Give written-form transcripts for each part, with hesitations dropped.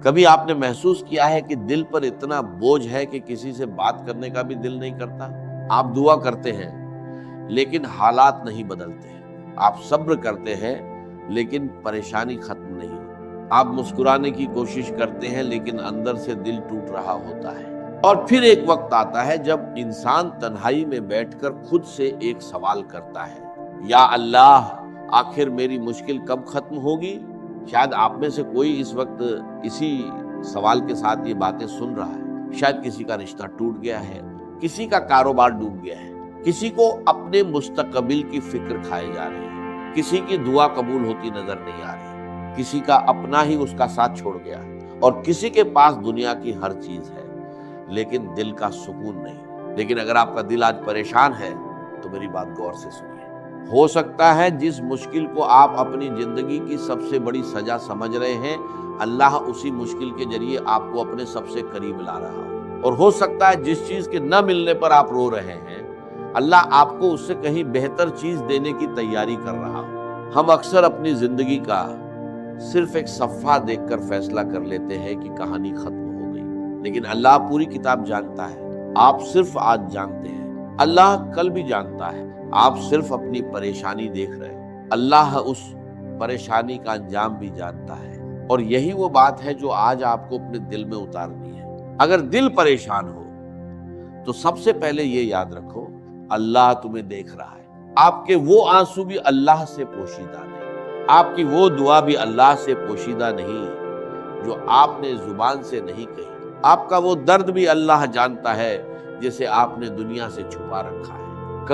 کبھی آپ نے محسوس کیا ہے کہ دل پر اتنا بوجھ ہے کہ کسی سے بات کرنے کا بھی دل نہیں کرتا؟ آپ دعا کرتے ہیں لیکن حالات نہیں بدلتے، آپ صبر کرتے ہیں لیکن پریشانی ختم نہیں، آپ مسکرانے کی کوشش کرتے ہیں لیکن اندر سے دل ٹوٹ رہا ہوتا ہے۔ اور پھر ایک وقت آتا ہے جب انسان تنہائی میں بیٹھ کر خود سے ایک سوال کرتا ہے، یا اللہ، آخر میری مشکل کب ختم ہوگی؟ شاید آپ میں سے کوئی اس وقت اسی سوال کے ساتھ یہ باتیں سن رہا ہے۔ شاید کسی کا رشتہ ٹوٹ گیا ہے، کسی کا کاروبار ڈوب گیا ہے، کسی کو اپنے مستقبل کی فکر کھائے جا رہی ہے، کسی کی دعا قبول ہوتی نظر نہیں آ رہی، کسی کا اپنا ہی اس کا ساتھ چھوڑ گیا، اور کسی کے پاس دنیا کی ہر چیز ہے لیکن دل کا سکون نہیں۔ لیکن اگر آپ کا دل آج پریشان ہے تو میری بات غور سے سنیے۔ ہو سکتا ہے جس مشکل کو آپ اپنی زندگی کی سب سے بڑی سزا سمجھ رہے ہیں، اللہ اسی مشکل کے ذریعے آپ کو اپنے سب سے قریب لا رہا ہو۔ اور ہو سکتا ہے جس چیز کے نہ ملنے پر آپ رو رہے ہیں، اللہ آپ کو اس سے کہیں بہتر چیز دینے کی تیاری کر رہا ہو۔ ہم اکثر اپنی زندگی کا صرف ایک صفحہ دیکھ کر فیصلہ کر لیتے ہیں کہ کہانی ختم ہو گئی، لیکن اللہ پوری کتاب جانتا ہے۔ آپ صرف آج جانتے ہیں، اللہ کل بھی جانتا ہے۔ آپ صرف اپنی پریشانی دیکھ رہے ہیں، اللہ اس پریشانی کا انجام بھی جانتا ہے۔ اور یہی وہ بات ہے جو آج آپ کو اپنے دل میں اتارنی ہے۔ اگر دل پریشان ہو تو سب سے پہلے یہ یاد رکھو، اللہ تمہیں دیکھ رہا ہے۔ آپ کے وہ آنسو بھی اللہ سے پوشیدہ نہیں، آپ کی وہ دعا بھی اللہ سے پوشیدہ نہیں جو آپ نے زبان سے نہیں کہی، آپ کا وہ درد بھی اللہ جانتا ہے جسے آپ نے دنیا سے چھپا رکھا ہے۔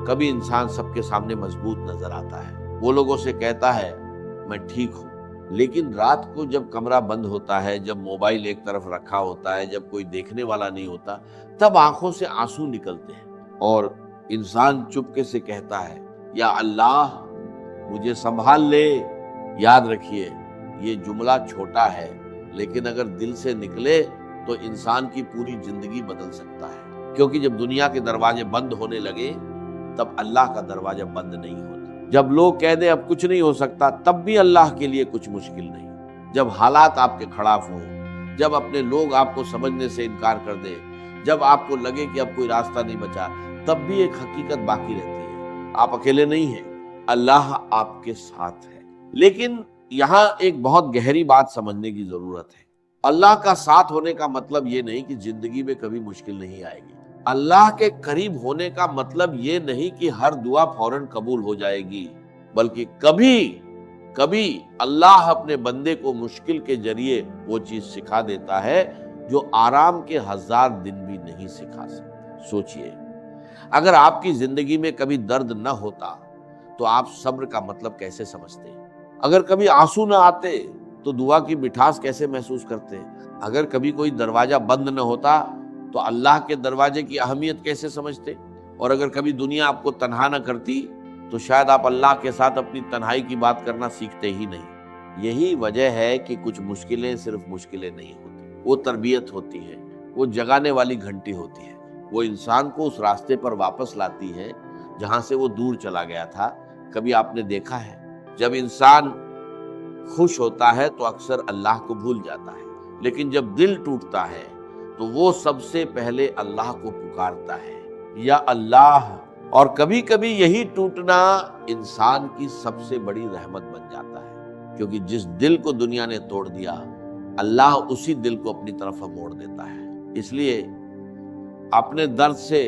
کبھی انسان سب کے سامنے مضبوط نظر آتا ہے، وہ لوگوں سے کہتا ہے میں ٹھیک ہوں، لیکن رات کو جب کمرہ بند ہوتا ہے، جب موبائل ایک طرف رکھا ہوتا ہے، جب کوئی دیکھنے والا نہیں ہوتا، تب آنکھوں سے آنسو نکلتے ہیں اور انسان چپکے سے کہتا ہے، یا اللہ مجھے سنبھال لے۔ یاد رکھیے، یہ جملہ چھوٹا ہے لیکن اگر دل سے نکلے تو انسان کی پوری زندگی بدل سکتا ہے، کیونکہ جب دنیا کے دروازے بند ہونے لگے تب اللہ کا دروازہ بند نہیں ہوتا۔ جب لوگ کہہ دیں اب کچھ نہیں ہو سکتا، تب بھی اللہ کے لیے کچھ مشکل نہیں۔ جب حالات آپ کے خلاف ہوں، جب اپنے لوگ آپ کو سمجھنے سے انکار کر دیں، جب آپ کو لگے کہ اب کوئی راستہ نہیں بچا، تب بھی ایک حقیقت باقی رہتی ہے، آپ اکیلے نہیں ہیں، اللہ آپ کے ساتھ ہے۔ لیکن یہاں ایک بہت گہری بات سمجھنے کی ضرورت ہے۔ اللہ کا ساتھ ہونے کا مطلب یہ نہیں کہ زندگی میں کبھی مشکل نہیں آئے گی۔ اللہ کے قریب ہونے کا مطلب یہ نہیں کہ ہر دعا فوراً قبول ہو جائے گی، بلکہ کبھی اللہ اپنے بندے کو مشکل کے ذریعے وہ چیز سکھا دیتا ہے جو آرام کے 1000 دن بھی نہیں سکھا سکتے۔ سوچئے، اگر آپ کی زندگی میں کبھی درد نہ ہوتا تو آپ صبر کا مطلب کیسے سمجھتے؟ اگر کبھی آنسو نہ آتے تو دعا کی مٹھاس کیسے محسوس کرتے؟ اگر کبھی کوئی دروازہ بند نہ ہوتا تو اللہ کے دروازے کی اہمیت کیسے سمجھتے؟ اور اگر کبھی دنیا آپ کو تنہا نہ کرتی تو شاید آپ اللہ کے ساتھ اپنی تنہائی کی بات کرنا سیکھتے ہی نہیں۔ یہی وجہ ہے کہ کچھ مشکلیں صرف مشکلیں نہیں ہوتی، وہ تربیت ہوتی ہے، وہ جگانے والی گھنٹی ہوتی ہے، وہ انسان کو اس راستے پر واپس لاتی ہے جہاں سے وہ دور چلا گیا تھا۔ کبھی آپ نے دیکھا ہے جب انسان خوش ہوتا ہے تو اکثر اللہ کو بھول جاتا ہے، لیکن جب دل ٹوٹتا ہے تو وہ سب سے پہلے اللہ کو پکارتا ہے، یا اللہ۔ اور کبھی کبھی یہی ٹوٹنا انسان کی سب سے بڑی رحمت بن جاتا ہے، کیونکہ جس دل کو دنیا نے توڑ دیا، اللہ اسی دل کو اپنی طرف موڑ دیتا ہے۔ اس لیے اپنے درد سے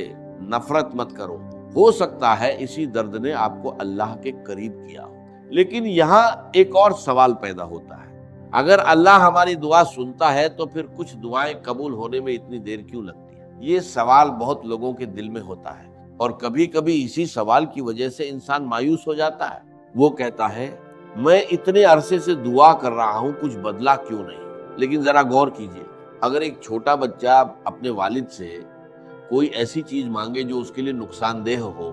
نفرت مت کرو، ہو سکتا ہے اسی درد نے آپ کو اللہ کے قریب کیا ہو۔ لیکن یہاں ایک اور سوال پیدا ہوتا ہے، اگر اللہ ہماری دعا سنتا ہے تو پھر کچھ دعائیں قبول ہونے میں اتنی دیر کیوں لگتی ہے؟ یہ سوال بہت لوگوں کے دل میں ہوتا ہے، اور کبھی کبھی اسی سوال کی وجہ سے انسان مایوس ہو جاتا ہے۔ وہ کہتا ہے میں اتنے عرصے سے دعا کر رہا ہوں، کچھ بدلا کیوں نہیں؟ لیکن ذرا غور کیجئے، اگر ایک چھوٹا بچہ اپنے والد سے کوئی ایسی چیز مانگے جو اس کے لیے نقصان دہ ہو،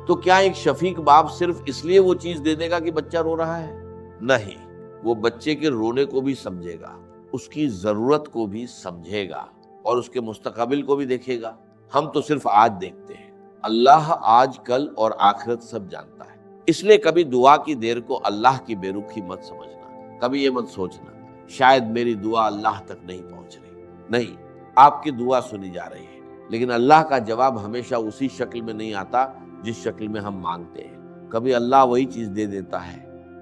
تو کیا ایک شفیق باپ صرف اس لیے وہ چیز دے دے گا کہ بچہ رو رہا ہے؟ نہیں، وہ بچے کے رونے کو بھی سمجھے گا، اس کی ضرورت کو بھی سمجھے گا، اور اس کے مستقبل کو بھی دیکھے گا۔ ہم تو صرف آج دیکھتے ہیں، اللہ آج، کل اور آخرت سب جانتا ہے۔ اس لیے کبھی دعا کی دیر کو اللہ کی بے رخی مت سمجھنا، کبھی یہ مت سوچنا شاید میری دعا اللہ تک نہیں پہنچ رہی. نہیں، آپ کی دعا سنی جا رہی ہے، لیکن اللہ کا جواب ہمیشہ اسی شکل میں نہیں آتا جس شکل میں ہم مانگتے ہیں. کبھی اللہ وہی چیز دے دیتا ہے،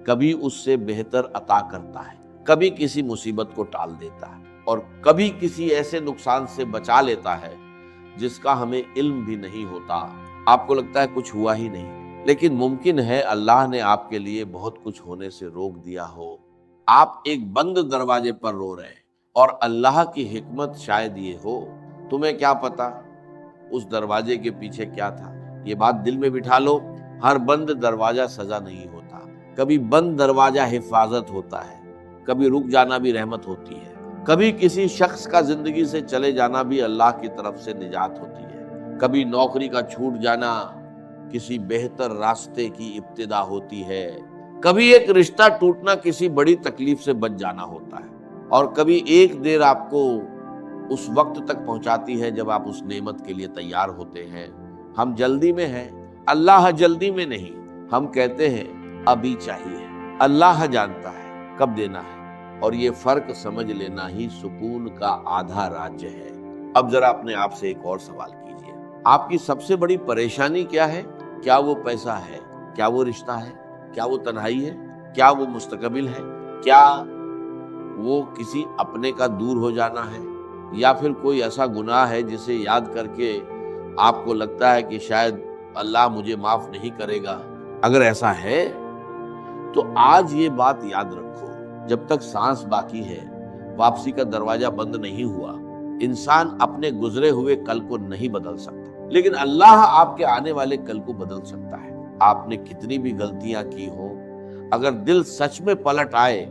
کبھی اس سے بہتر عطا کرتا ہے، کبھی کسی مصیبت کو ٹال دیتا ہے، اور کبھی کسی ایسے نقصان سے بچا لیتا ہے جس کا ہمیں علم بھی نہیں ہوتا. آپ کو لگتا ہے کچھ ہوا ہی نہیں، لیکن ممکن ہے اللہ نے آپ کے لیے بہت کچھ ہونے سے روک دیا ہو. آپ ایک بند دروازے پر رو رہے ہیں، اور اللہ کی حکمت شاید یہ ہو، تمہیں کیا پتا اس دروازے کے پیچھے کیا تھا. یہ بات دل میں بٹھا لو، ہر بند دروازہ سزا نہیں ہوتا. کبھی بند دروازہ حفاظت ہوتا ہے، کبھی رک جانا بھی رحمت ہوتی ہے، کبھی کسی شخص کا زندگی سے چلے جانا بھی اللہ کی طرف سے نجات ہوتی ہے، کبھی نوکری کا چھوٹ جانا کسی بہتر راستے کی ابتدا ہوتی ہے، کبھی ایک رشتہ ٹوٹنا کسی بڑی تکلیف سے بچ جانا ہوتا ہے، اور کبھی ایک دیر آپ کو اس وقت تک پہنچاتی ہے جب آپ اس نعمت کے لیے تیار ہوتے ہیں. ہم جلدی میں ہیں، اللہ جلدی میں نہیں. ہم کہتے ہیں ابھی چاہیے، اللہ جانتا ہے کب دینا ہے، اور یہ فرق سمجھ لینا ہی سکون کا آدھا راج ہے. اب ذرا اپنے آپ سے ایک اور سوال کیجئے، آپ کی سب سے بڑی پریشانی کیا ہے؟ کیا وہ پیسہ ہے؟ کیا وہ رشتہ ہے؟ کیا وہ تنہائی ہے؟ کیا وہ مستقبل ہے؟ کیا وہ کسی اپنے کا دور ہو جانا ہے؟ یا پھر کوئی ایسا گناہ ہے جسے یاد کر کے آپ کو لگتا ہے کہ شاید اللہ مجھے معاف نہیں کرے گا؟ اگر ایسا ہے تو آج یہ بات یاد رکھو، جب تک سانس باقی ہے، واپسی کا دروازہ بند نہیں ہوا. انسان اپنے گزرے ہوئے کل کو نہیں بدل سکتا، لیکن اللہ آپ کے آنے والے کل کو بدل سکتا ہے. آپ نے کتنی بھی غلطیاں کی ہو، اگر دل سچ میں پلٹ آئے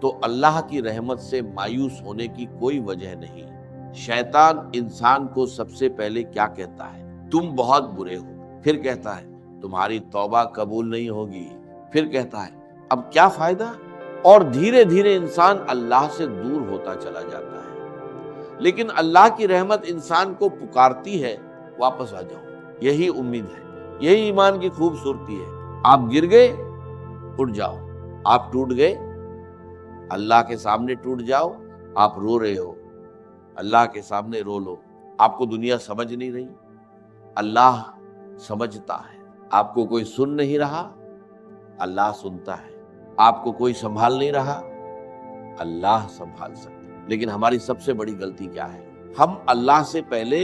تو اللہ کی رحمت سے مایوس ہونے کی کوئی وجہ نہیں. شیطان انسان کو سب سے پہلے کیا کہتا ہے؟ تم بہت برے ہو. پھر کہتا ہے تمہاری توبہ قبول نہیں ہوگی. پھر کہتا ہے اب کیا فائدہ؟ اور دھیرے دھیرے انسان اللہ سے دور ہوتا چلا جاتا ہے. لیکن اللہ کی رحمت انسان کو پکارتی ہے، واپس آ جاؤ. یہی امید ہے، یہی ایمان کی خوبصورتی ہے. آپ گر گئے، اٹھ جاؤ. آپ ٹوٹ گئے، اللہ کے سامنے ٹوٹ جاؤ. آپ رو رہے ہو، اللہ کے سامنے رو لو. آپ کو دنیا سمجھ نہیں رہی، اللہ سمجھتا ہے. آپ کو کوئی سن نہیں رہا، اللہ سنتا ہے. آپ کو کوئی سنبھال نہیں رہا، اللہ سنبھال سکتا ہے. لیکن ہماری سب سے بڑی غلطی کیا ہے؟ ہم اللہ سے پہلے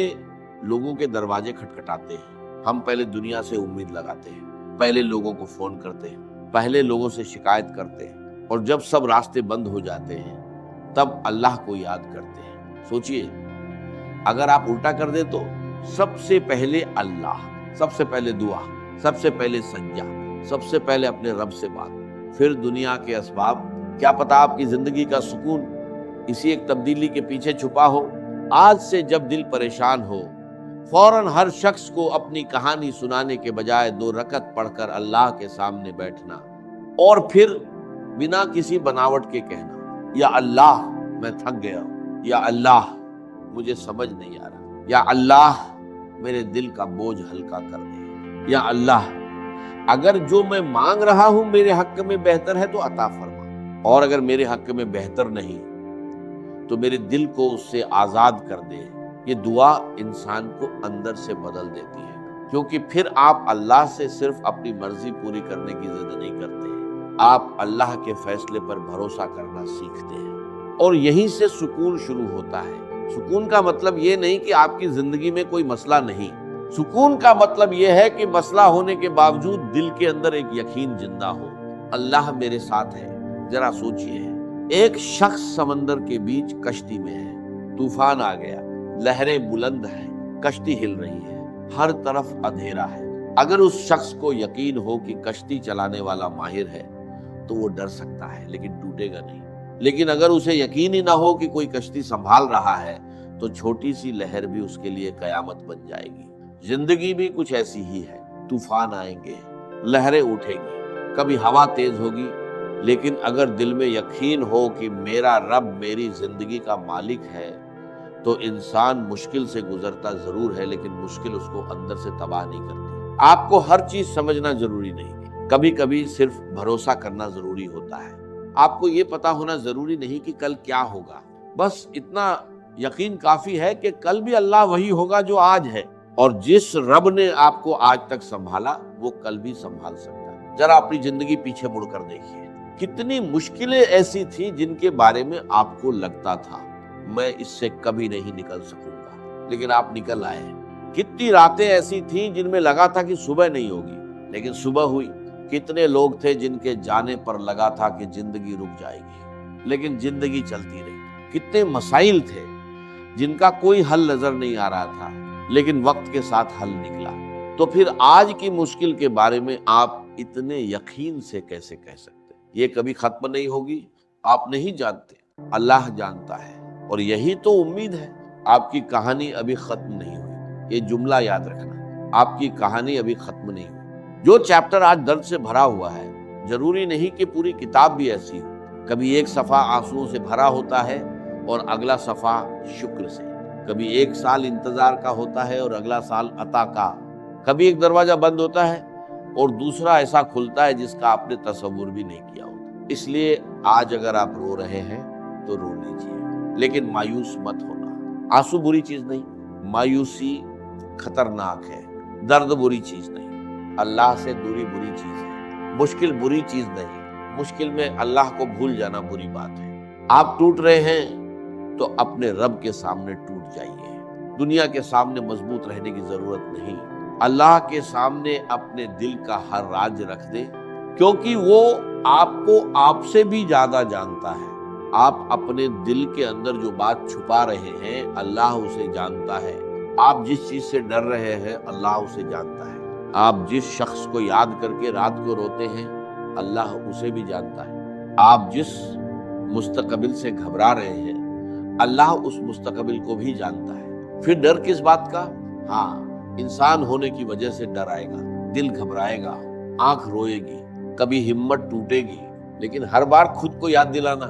لوگوں کے دروازے کھٹکھٹاتے ہیں. ہم پہلے دنیا سے امید لگاتے ہیں، پہلے لوگوں کو فون کرتے ہیں، پہلے لوگوں سے شکایت کرتے ہیں، اور جب سب راستے بند ہو جاتے ہیں تب اللہ کو یاد کرتے ہیں. سوچئے، اگر آپ الٹا کر دیں تو سب سے پہلے اللہ، سب سے پہلے دعا، سب سے پہلے سجدہ، سب سے پہلے اپنے رب سے بات، پھر دنیا کے اسباب. کیا پتا آپ کی زندگی کا سکون اسی ایک تبدیلی کے پیچھے چھپا ہو. آج سے جب دل پریشان ہو، فوراً ہر شخص کو اپنی کہانی سنانے کے بجائے 2 رکعت پڑھ کر اللہ کے سامنے بیٹھنا، اور پھر بنا کسی بناوٹ کے کہنا یا اللہ میں تھک گیا ہوں، یا اللہ مجھے سمجھ نہیں آ رہا، یا اللہ میرے دل کا بوجھ ہلکا کر دے، یا اللہ اگر جو میں مانگ رہا ہوں میرے حق میں بہتر ہے تو عطا فرما، اور اگر میرے حق میں بہتر نہیں تو میرے دل کو اس سے آزاد کر دے. یہ دعا انسان کو اندر سے بدل دیتی ہے، کیونکہ پھر آپ اللہ سے صرف اپنی مرضی پوری کرنے کی ضد نہیں کرتے، آپ اللہ کے فیصلے پر بھروسہ کرنا سیکھتے ہیں. اور یہیں سے سکون شروع ہوتا ہے. سکون کا مطلب یہ نہیں کہ آپ کی زندگی میں کوئی مسئلہ نہیں. سکون کا مطلب یہ ہے کہ مسئلہ ہونے کے باوجود دل کے اندر ایک یقین زندہ ہو، اللہ میرے ساتھ ہے. ذرا سوچئے، ایک شخص سمندر کے بیچ کشتی میں ہے، طوفان آ گیا، لہریں بلند ہیں، کشتی ہل رہی ہے، ہر طرف اندھیرا ہے. اگر اس شخص کو یقین ہو کہ کشتی چلانے والا ماہر ہے تو وہ ڈر سکتا ہے لیکن ٹوٹے گا نہیں. لیکن اگر اسے یقین ہی نہ ہو کہ کوئی کشتی سنبھال رہا ہے تو چھوٹی سی لہر بھی اس کے لیے قیامت بن جائے گی. زندگی بھی کچھ ایسی ہی ہے. طوفان آئیں گے، لہریں اٹھیں گی، کبھی ہوا تیز ہوگی، لیکن اگر دل میں یقین ہو کہ میرا رب میری زندگی کا مالک ہے تو انسان مشکل سے گزرتا ضرور ہے لیکن مشکل اس کو اندر سے تباہ نہیں کرتی. آپ کو ہر چیز سمجھنا ضروری نہیں، کبھی کبھی صرف بھروسہ کرنا ضروری ہوتا ہے. آپ کو یہ پتا ہونا ضروری نہیں کہ کل کیا ہوگا، بس اتنا یقین کافی ہے کہ کل بھی اللہ وہی ہوگا جو آج ہے، اور جس رب نے آپ کو آج تک سنبھالا وہ کل بھی سنبھال سکتا ہے۔ ذرا اپنی زندگی پیچھے مڑ کر دیکھیے، کتنی مشکلیں ایسی تھیں جن کے بارے میں آپ کو لگتا تھا میں اس سے کبھی نہیں نکل سکوں گا، لیکن آپ نکل آئے۔ کتنی راتیں ایسی تھیں جن میں لگا تھا کہ صبح نہیں ہوگی، لیکن صبح ہوئی۔ کتنے لوگ تھے جن کے جانے پر لگا تھا کہ زندگی رک جائے گی، لیکن زندگی چلتی رہی۔ کتنے مسائل تھے جن کا کوئی حل نظر نہیں آ رہا تھا، لیکن وقت کے ساتھ حل نکلا۔ تو پھر آج کی مشکل کے بارے میں آپ اتنے یقین سے کیسے کہہ سکتے؟ یہ کبھی ختم نہیں ہوگی، آپ نہیں جانتے، اللہ جانتا ہے، اور یہی تو امید ہے۔ آپ کی کہانی ابھی ختم نہیں ہوئی، یہ جملہ یاد رکھنا، آپ کی کہانی ابھی ختم نہیں ہوئی۔ جو چیپٹر آج درد سے بھرا ہوا ہے، ضروری نہیں کہ پوری کتاب بھی ایسی ہو۔ کبھی ایک صفحہ آنسوؤں سے بھرا ہوتا ہے اور اگلا صفحہ شکر سے، کبھی ایک سال انتظار کا ہوتا ہے اور اگلا سال عطا کا، کبھی ایک دروازہ بند ہوتا ہے اور دوسرا ایسا کھلتا ہے جس کا آپ نے تصور بھی نہیں کیا ہوتا۔ اس لیے آج اگر آپ رو رہے ہیں تو رو لیجیے، لیکن مایوس مت ہونا۔ آنسو بری چیز نہیں، مایوسی خطرناک ہے، درد بری چیز نہیں، اللہ سے دوری بری چیز ہے، مشکل بری چیز نہیں، مشکل میں اللہ کو بھول جانا بری بات ہے۔ آپ ٹوٹ رہے ہیں تو اپنے رب کے سامنے ٹوٹ جائیے، دنیا کے سامنے مضبوط رہنے کی ضرورت نہیں، اللہ کے سامنے اپنے دل کا ہر راز رکھ دیں، کیونکہ وہ آپ کو آپ سے بھی زیادہ جانتا ہے۔ آپ اپنے دل کے اندر جو بات چھپا رہے ہیں اللہ اسے جانتا ہے۔ آپ جس چیز سے ڈر رہے ہیں اللہ اسے جانتا ہے۔ آپ جس شخص کو یاد کر کے رات کو روتے ہیں اللہ اسے بھی جانتا ہے۔ آپ جس مستقبل سے گھبرا رہے ہیں اللہ اس مستقبل کو بھی جانتا ہے۔ پھر ڈر کس بات کا؟ ہاں، انسان ہونے کی وجہ سے ڈر آئے گا، دل گھبرائے گا، آنکھ روئے گی، کبھی ہمت ٹوٹے گی، لیکن ہر بار خود کو یاد دلانا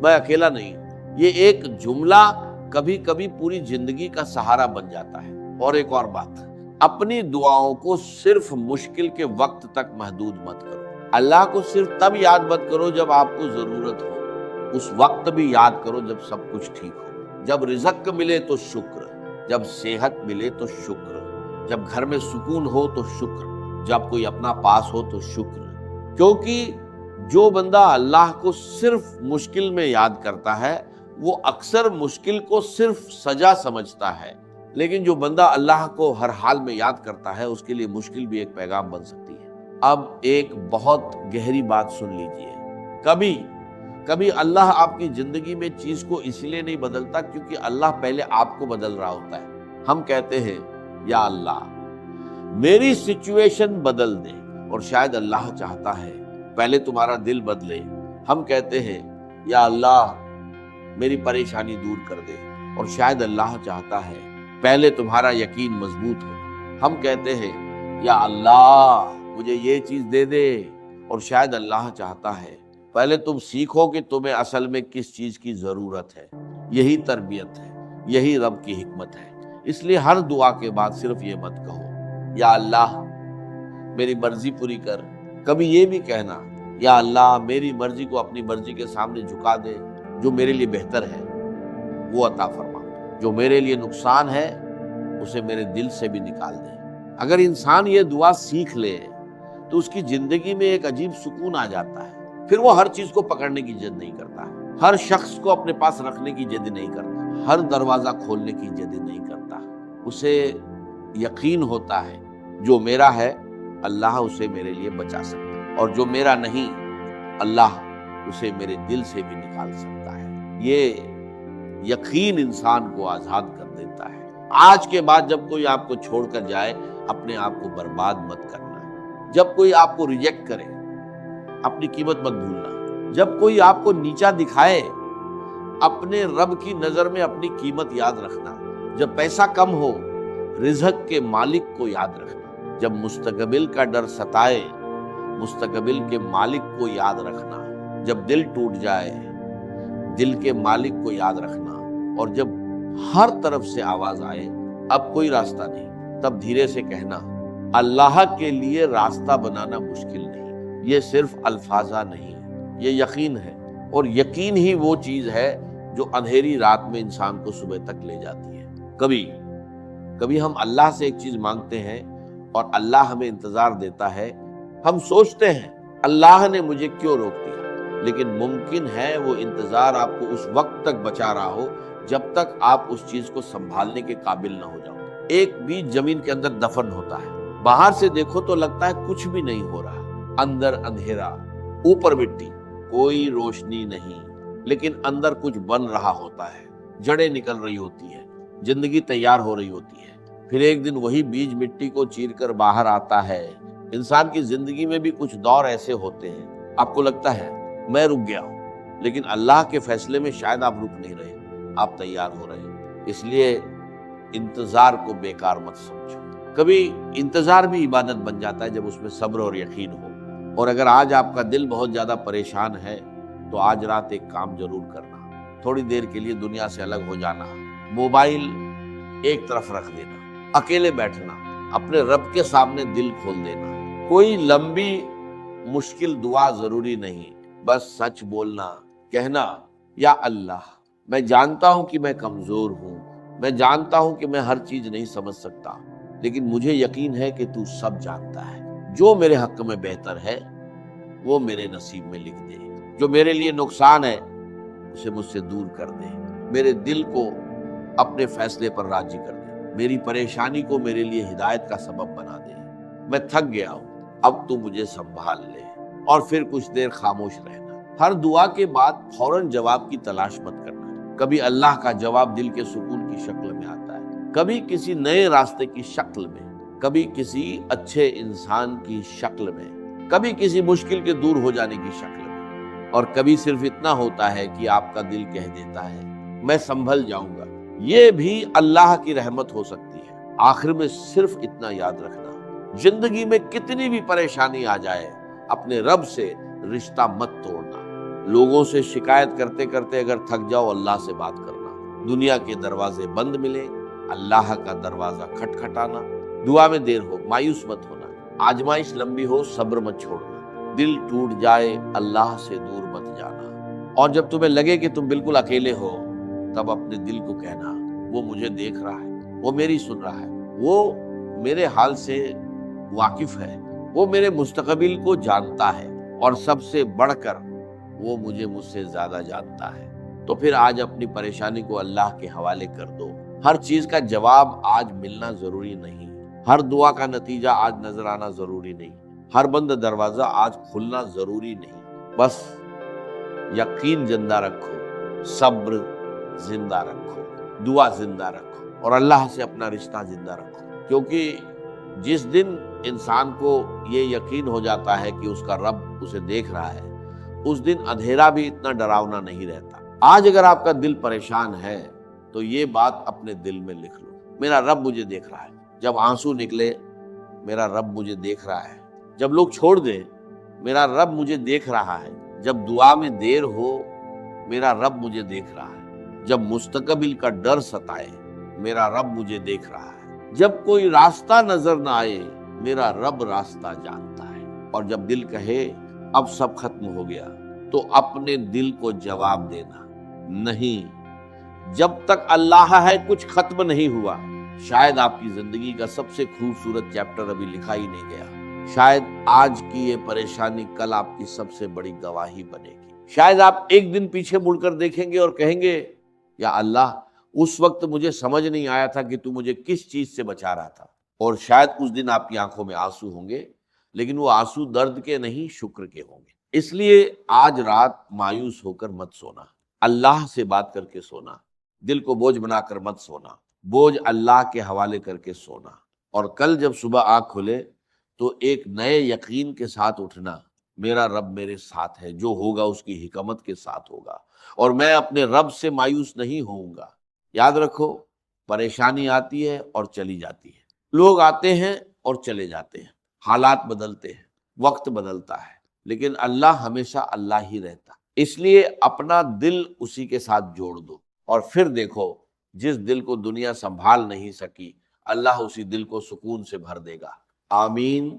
میں اکیلا نہیں، یہ ایک جملہ کبھی کبھی پوری زندگی کا سہارا بن جاتا ہے۔ اور ایک اور بات، اپنی دعاؤں کو صرف مشکل کے وقت تک محدود مت کرو۔ اللہ کو صرف تب یاد مت کرو جب آپ کو ضرورت ہو، اس وقت بھی یاد کرو جب سب کچھ ٹھیک ہو۔ جب رزق ملے تو شکر، جب صحت ملے تو شکر، جب گھر میں سکون ہو تو شکر، جب کوئی اپنا پاس ہو تو شکر۔ کیونکہ جو بندہ اللہ کو صرف مشکل میں یاد کرتا ہے وہ اکثر مشکل کو صرف سزا سمجھتا ہے، لیکن جو بندہ اللہ کو ہر حال میں یاد کرتا ہے اس کے لیے مشکل بھی ایک پیغام بن سکتی ہے۔ اب ایک بہت گہری بات سن لیجئے، کبھی اللہ آپ کی زندگی میں چیز کو اس لیے نہیں بدلتا کیونکہ اللہ پہلے آپ کو بدل رہا ہوتا ہے۔ ہم کہتے ہیں یا اللہ میری سچویشن بدل دے، اور شاید اللہ چاہتا ہے پہلے تمہارا دل بدلے۔ ہم کہتے ہیں یا اللہ میری پریشانی دور کر دے، اور شاید اللہ چاہتا ہے پہلے تمہارا یقین مضبوط ہو۔ ہم کہتے ہیں یا اللہ مجھے یہ چیز دے دے، اور شاید اللہ چاہتا ہے پہلے تم سیکھو کہ تمہیں اصل میں کس چیز کی ضرورت ہے۔ یہی تربیت ہے، یہی رب کی حکمت ہے۔ اس لیے ہر دعا کے بعد صرف یہ مت کہو یا اللہ میری مرضی پوری کر، کبھی یہ بھی کہنا یا اللہ میری مرضی کو اپنی مرضی کے سامنے جھکا دے، جو میرے لیے بہتر ہے وہ عطا فرما، جو میرے لیے نقصان ہے اسے میرے دل سے بھی نکال دے۔ اگر انسان یہ دعا سیکھ لے تو اس کی زندگی میں ایک عجیب سکون آ جاتا ہے۔ پھر وہ ہر چیز کو پکڑنے کی جد نہیں کرتا، ہر شخص کو اپنے پاس رکھنے کی جد نہیں کرتا، ہر دروازہ کھولنے کی جد نہیں کرتا۔ اسے یقین ہوتا ہے جو میرا ہے اللہ اسے میرے لیے بچا سکتا ہے، اور جو میرا نہیں اللہ اسے میرے دل سے بھی نکال سکتا ہے۔ یہ یقین انسان کو آزاد کر دیتا ہے۔ آج کے بعد جب کوئی آپ کو چھوڑ کر جائے اپنے آپ کو برباد مت کرنا، جب کوئی آپ کو ریجیکٹ کرے اپنی قیمت مت بھولنا، جب کوئی آپ کو نیچا دکھائے اپنے رب کی نظر میں اپنی قیمت یاد رکھنا، جب پیسہ کم ہو رزق کے مالک کو یاد رکھنا، جب مستقبل کا ڈر ستائے مستقبل کے مالک کو یاد رکھنا، جب دل ٹوٹ جائے دل کے مالک کو یاد رکھنا، اور جب ہر طرف سے آواز آئے اب کوئی راستہ نہیں، تب دھیرے سے کہنا اللہ کے لیے راستہ بنانا مشکل نہیں، یہ صرف الفاظہ نہیں، یہ یقین ہے اور یقین ہی وہ چیز ہے جو اندھیری رات میں انسان کو صبح تک لے جاتی ہے۔ کبھی ہم اللہ سے ایک چیز مانگتے ہیں اور اللہ ہمیں انتظار دیتا ہے، ہم سوچتے ہیں اللہ نے مجھے کیوں روک دیا، لیکن ممکن ہے وہ انتظار آپ کو اس وقت تک بچا رہا ہو جب تک آپ اس چیز کو سنبھالنے کے قابل نہ ہو جاؤ۔ ایک بیج زمین کے اندر دفن ہوتا ہے، باہر سے دیکھو تو لگتا ہے کچھ بھی نہیں ہو رہا، اندر اندھیرا، اوپر مٹی، کوئی روشنی نہیں، لیکن اندر کچھ بن رہا ہوتا ہے، جڑیں نکل رہی ہوتی ہیں، زندگی تیار ہو رہی ہوتی ہے۔ پھر ایک دن وہی بیج مٹی کو چیر کر باہر آتا ہے۔ انسان کی زندگی میں بھی کچھ دور ایسے ہوتے ہیں، آپ کو لگتا ہے میں رک گیا ہوں، لیکن اللہ کے فیصلے میں شاید آپ رک نہیں رہے، آپ تیار ہو رہے ہیں۔ اس لیے انتظار کو بیکار مت سمجھو۔ کبھی انتظار بھی عبادت بن جاتا ہے جب اس میں صبر اور یقین ہو۔ اور اگر آج آپ کا دل بہت زیادہ پریشان ہے تو آج رات ایک کام ضرور کرنا، تھوڑی دیر کے لیے دنیا سے الگ ہو جانا، موبائل ایک طرف رکھ دینا، اکیلے بیٹھنا، اپنے رب کے سامنے دل کھول دینا۔ کوئی لمبی مشکل دعا ضروری نہیں، بس سچ بولنا، کہنا یا اللہ میں جانتا ہوں کہ میں کمزور ہوں، میں جانتا ہوں کہ میں ہر چیز نہیں سمجھ سکتا، لیکن مجھے یقین ہے کہ تو سب جانتا ہے، جو میرے حق میں بہتر ہے وہ میرے نصیب میں لکھ دے، جو میرے لیے نقصان ہے اسے مجھ سے دور کر دے، میرے دل کو اپنے فیصلے پر راضی کر دے، میری پریشانی کو میرے لیے ہدایت کا سبب بنا دے، میں تھک گیا ہوں، اب تو مجھے سنبھال لے۔ اور پھر کچھ دیر خاموش رہنا۔ ہر دعا کے بعد فوراً جواب کی تلاش مت کرنا۔ کبھی اللہ کا جواب دل کے سکون کی شکل میں آتا ہے، کبھی کسی نئے راستے کی شکل میں، کبھی کسی اچھے انسان کی شکل میں، کبھی کسی مشکل کے دور ہو جانے کی شکل میں، اور کبھی صرف اتنا ہوتا ہے کہ آپ کا دل کہہ دیتا ہے میں سنبھل جاؤں گا۔ یہ بھی اللہ کی رحمت ہو سکتی ہے۔ آخر میں صرف اتنا یاد رکھنا، زندگی میں کتنی بھی پریشانی آ جائے اپنے رب سے رشتہ مت توڑنا۔ لوگوں سے شکایت کرتے کرتے اگر تھک جاؤ اللہ سے بات کرنا۔ دنیا کے دروازے بند ملے، اللہ کا دروازہ کھٹکھٹانا۔ دعا میں دیر ہو، مایوس مت ہونا، آزمائش لمبی ہو، صبر مت چھوڑنا، دل ٹوٹ جائے اللہ سے دور مت جانا۔ اور جب تمہیں لگے کہ تم بالکل اکیلے ہو تب اپنے دل کو کہنا وہ مجھے دیکھ رہا ہے، وہ میری سن رہا ہے، وہ میرے حال سے واقف ہے، وہ میرے مستقبل کو جانتا ہے، اور سب سے بڑھ کر وہ مجھ سے زیادہ جانتا ہے۔ تو پھر آج اپنی پریشانی کو اللہ کے حوالے کر دو۔ ہر چیز کا جواب آج ملنا ضروری نہیں، ہر دعا کا نتیجہ آج نظر آنا ضروری نہیں، ہر بند دروازہ آج کھلنا ضروری نہیں۔ بس یقین زندہ رکھو، صبر زندہ رکھو، دعا زندہ رکھو، اور اللہ سے اپنا رشتہ زندہ رکھو، کیونکہ جس دن انسان کو یہ یقین ہو جاتا ہے کہ اس کا رب اسے دیکھ رہا ہے، اس دن اندھیرا بھی اتنا ڈراؤنا نہیں رہتا۔ آج اگر آپ کا دل پریشان ہے تو یہ بات اپنے دل میں لکھ لو، میرا رب مجھے دیکھ رہا ہے۔ جب آنسو نکلے میرا رب مجھے دیکھ رہا ہے، جب لوگ چھوڑ دیں میرا رب مجھے دیکھ رہا ہے، جب دعا میں دیر ہو میرا رب مجھے دیکھ رہا ہے، جب مستقبل کا ڈر ستائے میرا رب مجھے دیکھ رہا ہے، جب کوئی راستہ نظر نہ آئے میرا رب راستہ جانتا ہے۔ اور جب دل کہے اب سب ختم ہو گیا تو اپنے دل کو جواب دینا، نہیں، جب تک اللہ ہے کچھ ختم نہیں ہوا۔ شاید آپ کی زندگی کا سب سے خوبصورت چیپٹر ابھی لکھا ہی نہیں گیا، شاید آج کی یہ پریشانی کل آپ کی سب سے بڑی گواہی بنے گی۔ شاید آپ ایک دن پیچھے مڑ کر دیکھیں گے اور کہیں گے یا اللہ اس وقت مجھے سمجھ نہیں آیا تھا کہ تو مجھے کس چیز سے بچا رہا تھا۔ اور شاید اس دن آپ کی آنکھوں میں آنسو ہوں گے، لیکن وہ آنسو درد کے نہیں شکر کے ہوں گے۔ اس لیے آج رات مایوس ہو کر مت سونا، اللہ سے بات کر کے سونا، دل کو بوجھ بنا کر مت سونا، بوجھ اللہ کے حوالے کر کے سونا، اور کل جب صبح آنکھ کھلے تو ایک نئے یقین کے ساتھ اٹھنا، میرا رب میرے ساتھ ہے، جو ہوگا اس کی حکمت کے ساتھ ہوگا، اور میں اپنے رب سے مایوس نہیں ہوں گا۔ یاد رکھو پریشانی آتی ہے اور چلی جاتی ہے، لوگ آتے ہیں اور چلے جاتے ہیں، حالات بدلتے ہیں، وقت بدلتا ہے، لیکن اللہ ہمیشہ اللہ ہی رہتا۔ اس لیے اپنا دل اسی کے ساتھ جوڑ دو، اور پھر دیکھو جس دل کو دنیا سنبھال نہیں سکی اللہ اسی دل کو سکون سے بھر دے گا۔ آمین۔